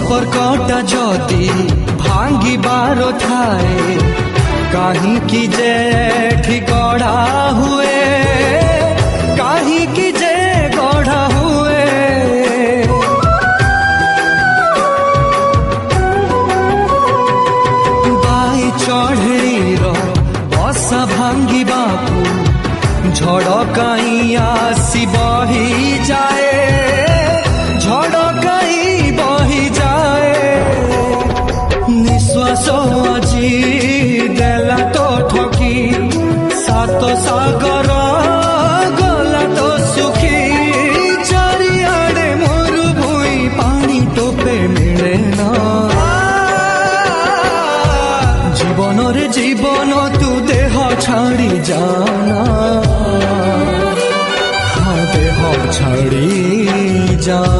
संपर्कटा जदि भांगिबार थाए काहींकि जे एठी गढ़ा हुए काहींकि जे गढ़ा हुए बाई चढ़ेईर बसा भांगिबाकू झड़ काई आसी बही जाए झड़ काई बही जाए निश्वास আজি देला तो ठकी सात सागर गला तो सुखी चारिआडे मरुभूमि पानी टोपे मिले ना जीवन रे जीवन तू देह छाड़ी जाना देह छाड़ी जा।